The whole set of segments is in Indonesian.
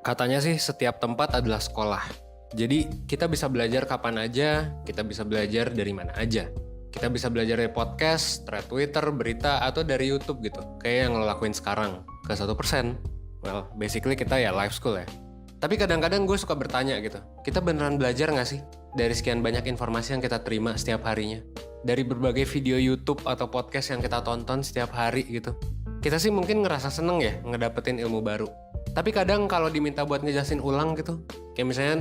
Katanya sih setiap tempat adalah sekolah. Jadi kita bisa belajar kapan aja, kita bisa belajar dari mana aja. Kita bisa belajar dari podcast, thread Twitter, berita, atau dari YouTube gitu. Kayak yang lo lakuin sekarang, ke 1%. Well, basically kita ya live school ya. Tapi kadang-kadang gue suka bertanya gitu, kita beneran belajar nggak sih? Dari sekian banyak informasi yang kita terima setiap harinya. Dari berbagai video YouTube atau podcast yang kita tonton setiap hari gitu. Kita sih mungkin ngerasa seneng ya ngedapetin ilmu baru. Tapi kadang kalau diminta buat ngejelasin ulang gitu, kayak misalnya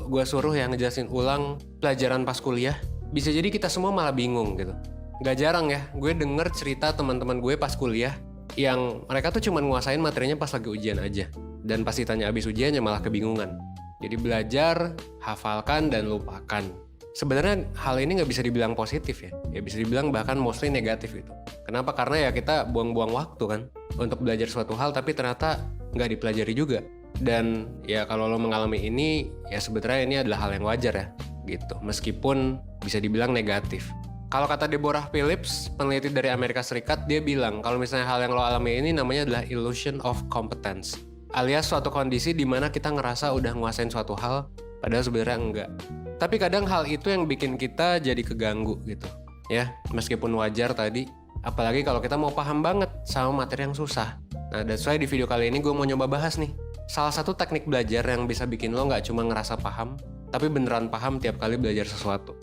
gue suruh ya ngejelasin ulang pelajaran pas kuliah, bisa jadi kita semua malah bingung gitu. Gak jarang ya, gue denger cerita teman-teman gue pas kuliah, yang mereka tuh cuma nguasain materinya pas lagi ujian aja. Dan pas ditanya abis ujiannya malah kebingungan. Jadi belajar, hafalkan, dan lupakan. Sebenarnya hal ini nggak bisa dibilang positif ya. Ya bisa dibilang bahkan mostly negatif gitu. Kenapa? Karena ya kita buang-buang waktu kan untuk belajar suatu hal tapi ternyata nggak dipelajari juga. Dan ya kalau lo mengalami ini, ya sebenarnya ini adalah hal yang wajar ya gitu. Meskipun bisa dibilang negatif. Kalau kata Deborah Phillips, peneliti dari Amerika Serikat, dia bilang kalau misalnya hal yang lo alami ini namanya adalah illusion of competence. Alias suatu kondisi di mana kita ngerasa udah nguasain suatu hal, padahal sebenarnya enggak. Tapi kadang hal itu yang bikin kita jadi keganggu gitu. Ya, meskipun wajar tadi, apalagi kalau kita mau paham banget sama materi yang susah. Nah, that's why di video kali ini gue mau nyoba bahas nih. Salah satu teknik belajar yang bisa bikin lo nggak cuma ngerasa paham, tapi beneran paham tiap kali belajar sesuatu.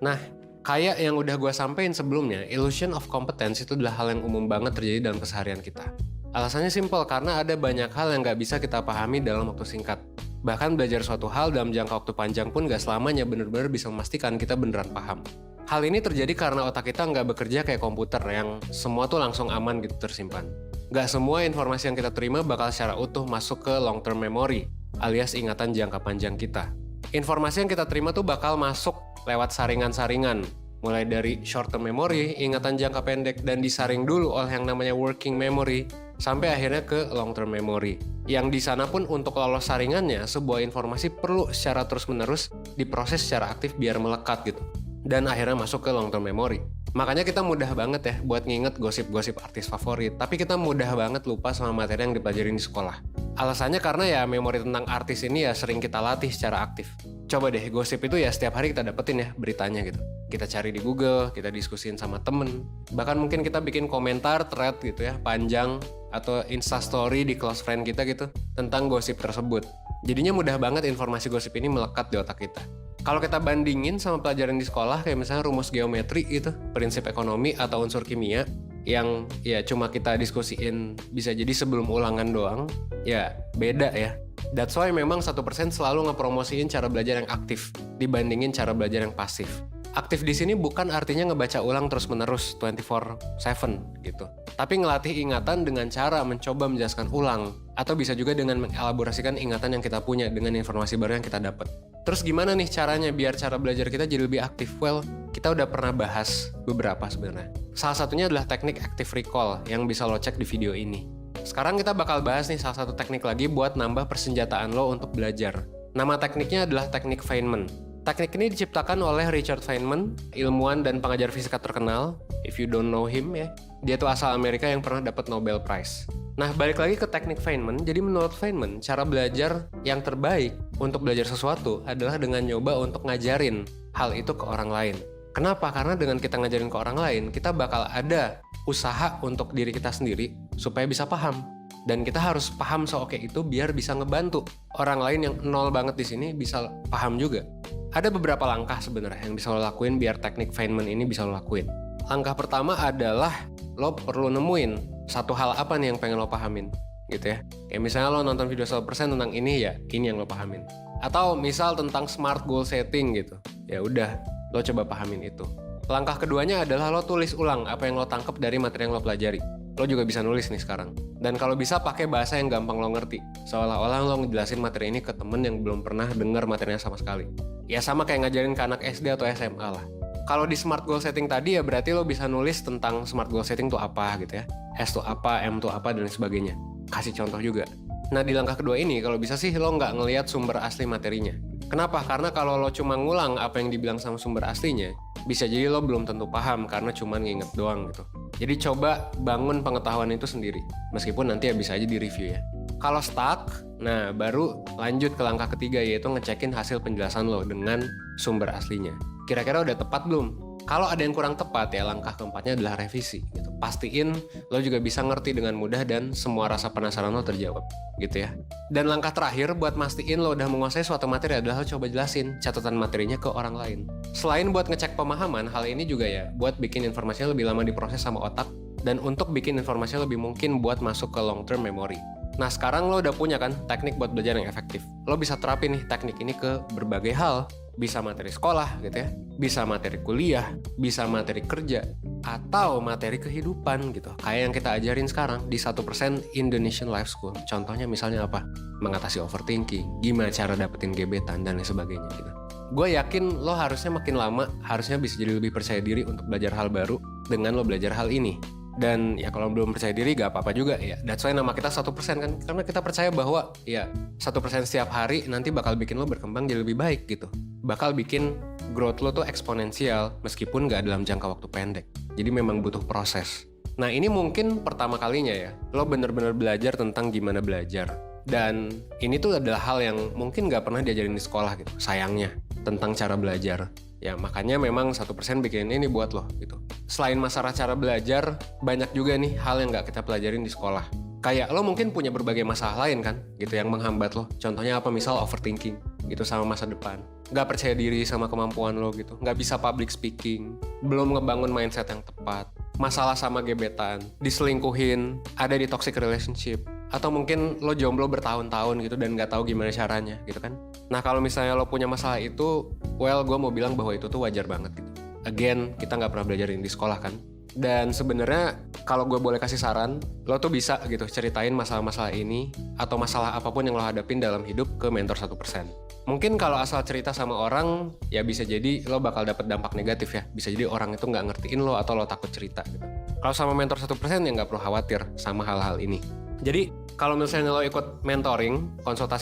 Nah, kayak yang udah gue sampein sebelumnya, illusion of competence itu adalah hal yang umum banget terjadi dalam keseharian kita. Alasannya simpel, karena ada banyak hal yang nggak bisa kita pahami dalam waktu singkat. Bahkan belajar suatu hal dalam jangka waktu panjang pun nggak selamanya benar-benar bisa memastikan kita beneran paham. Hal ini terjadi karena otak kita nggak bekerja kayak komputer yang semua tuh langsung aman gitu tersimpan. Nggak semua informasi yang kita terima bakal secara utuh masuk ke long term memory, alias ingatan jangka panjang kita. Informasi yang kita terima tuh bakal masuk lewat saringan-saringan, mulai dari short term memory, ingatan jangka pendek, dan disaring dulu oleh yang namanya working memory, sampai akhirnya ke long term memory. Yang di sana pun untuk lolos saringannya, sebuah informasi perlu secara terus-menerus diproses secara aktif biar melekat gitu. Dan akhirnya masuk ke long term memory. Makanya kita mudah banget ya buat nginget gosip-gosip artis favorit, tapi kita mudah banget lupa sama materi yang dipelajarin di sekolah. Alasannya karena ya memori tentang artis ini ya sering kita latih secara aktif. Coba deh, gosip itu ya setiap hari kita dapetin ya beritanya gitu. Kita cari di Google, kita diskusin sama temen. Bahkan mungkin kita bikin komentar, thread gitu ya, panjang, atau instastory di close friend kita gitu, tentang gosip tersebut. Jadinya mudah banget informasi gosip ini melekat di otak kita. Kalau kita bandingin sama pelajaran di sekolah, kayak misalnya rumus geometri gitu, prinsip ekonomi atau unsur kimia, yang ya cuma kita diskusiin bisa jadi sebelum ulangan doang, ya beda ya. That's why memang 1% selalu ngepromosiin cara belajar yang aktif dibandingin cara belajar yang pasif. Aktif di sini bukan artinya ngebaca ulang terus-menerus 24/7 gitu. Tapi ngelatih ingatan dengan cara mencoba menjelaskan ulang, atau bisa juga dengan mengelaborasikan ingatan yang kita punya dengan informasi baru yang kita dapat. Terus gimana nih caranya biar cara belajar kita jadi lebih aktif? Well, kita udah pernah bahas beberapa sebenarnya. Salah satunya adalah teknik active recall yang bisa lo cek di video ini. Sekarang kita bakal bahas nih salah satu teknik lagi buat nambah persenjataan lo untuk belajar. Nama tekniknya adalah teknik Feynman. Teknik ini diciptakan oleh Richard Feynman, ilmuwan dan pengajar fisika terkenal. If you don't know him ya, dia tuh asal Amerika yang pernah dapat Nobel Prize. Nah, balik lagi ke teknik Feynman. Jadi menurut Feynman, cara belajar yang terbaik untuk belajar sesuatu adalah dengan nyoba untuk ngajarin hal itu ke orang lain. Kenapa? Karena dengan kita ngajarin ke orang lain, kita bakal ada usaha untuk diri kita sendiri supaya bisa paham. Dan kita harus paham seoke itu biar bisa ngebantu orang lain yang nol banget di sini bisa paham juga. Ada beberapa langkah sebenarnya yang bisa lo lakuin biar teknik Feynman ini bisa lo lakuin. Langkah pertama adalah lo perlu nemuin satu hal apa nih yang pengen lo pahamin gitu ya. Kayak misalnya lo nonton video 100% tentang ini ya, ini yang lo pahamin. Atau misal tentang smart goal setting gitu. Ya udah, lo coba pahamin itu. Langkah keduanya adalah lo tulis ulang apa yang lo tangkep dari materi yang lo pelajari. Lo juga bisa nulis nih sekarang. Dan kalau bisa pakai bahasa yang gampang lo ngerti. Seolah-olah lo ngejelasin materi ini ke temen yang belum pernah dengar materinya sama sekali. Ya sama kayak ngajarin ke anak SD atau SMA lah. Kalau di smart goal setting tadi ya berarti lo bisa nulis tentang smart goal setting tuh apa gitu ya. S tuh apa, M tuh apa, dan sebagainya. Kasih contoh juga. Nah di langkah kedua ini kalau bisa sih lo nggak ngelihat sumber asli materinya. Kenapa? Karena kalau lo cuma ngulang apa yang dibilang sama sumber aslinya, bisa jadi lo belum tentu paham karena cuma nginget doang gitu. Jadi coba bangun pengetahuan itu sendiri, meskipun nanti ya bisa aja di-review ya. Kalau stuck, nah baru lanjut ke langkah ketiga yaitu ngecekin hasil penjelasan lo dengan sumber aslinya. Kira-kira udah tepat belum? Kalau ada yang kurang tepat ya langkah keempatnya adalah revisi gitu. Pastiin lo juga bisa ngerti dengan mudah dan semua rasa penasaran lo terjawab gitu ya. Dan langkah terakhir buat mastiin lo udah menguasai suatu materi adalah lo coba jelasin catatan materinya ke orang lain. Selain buat ngecek pemahaman, hal ini juga ya buat bikin informasinya lebih lama diproses sama otak dan untuk bikin informasinya lebih mungkin buat masuk ke long term memory. Nah sekarang lo udah punya kan teknik buat belajar yang efektif. Lo bisa terapin nih teknik ini ke berbagai hal. Bisa materi sekolah gitu ya, bisa materi kuliah, bisa materi kerja, atau materi kehidupan gitu. Kayak yang kita ajarin sekarang di 1% Indonesian Life School. Contohnya misalnya apa? Mengatasi overthinking, gimana cara dapetin gebetan, dan lain sebagainya gitu. Gue yakin lo harusnya makin lama, harusnya bisa jadi lebih percaya diri untuk belajar hal baru dengan lo belajar hal ini. Dan ya kalau belum percaya diri gak apa-apa juga ya. That's why nama kita 1% kan. Karena kita percaya bahwa ya 1% setiap hari nanti bakal bikin lo berkembang jadi lebih baik gitu. Bakal bikin growth lo tuh eksponensial meskipun gak dalam jangka waktu pendek. Jadi memang butuh proses. Nah ini mungkin pertama kalinya ya lo bener-bener belajar tentang gimana belajar. Dan ini tuh adalah hal yang mungkin gak pernah diajarin di sekolah gitu. Sayangnya tentang cara belajar. Ya makanya memang 1% bikin ini buat lo gitu. Selain masalah cara belajar, banyak juga nih hal yang gak kita pelajarin di sekolah. Kayak lo mungkin punya berbagai masalah lain kan, gitu yang menghambat lo. Contohnya apa? Misal overthinking, gitu sama masa depan. Gak percaya diri sama kemampuan lo gitu. Gak bisa public speaking, belum ngebangun mindset yang tepat. Masalah sama gebetan, diselingkuhin, ada di toxic relationship. Atau mungkin lo jomblo bertahun-tahun gitu dan gak tahu gimana caranya gitu kan. Nah kalau misalnya lo punya masalah itu, well gue mau bilang bahwa itu tuh wajar banget gitu. Again, kita gak pernah belajarin di sekolah kan. Dan sebenarnya kalau gue boleh kasih saran, lo tuh bisa gitu ceritain masalah-masalah ini atau masalah apapun yang lo hadapin dalam hidup ke mentor 1%. Mungkin kalau asal cerita sama orang, ya bisa jadi lo bakal dapet dampak negatif ya. Bisa jadi orang itu gak ngertiin lo atau lo takut cerita gitu. Kalau sama mentor 1% ya gak perlu khawatir sama hal-hal ini. Jadi kalau misalnya lo ikut mentoring, konsultasi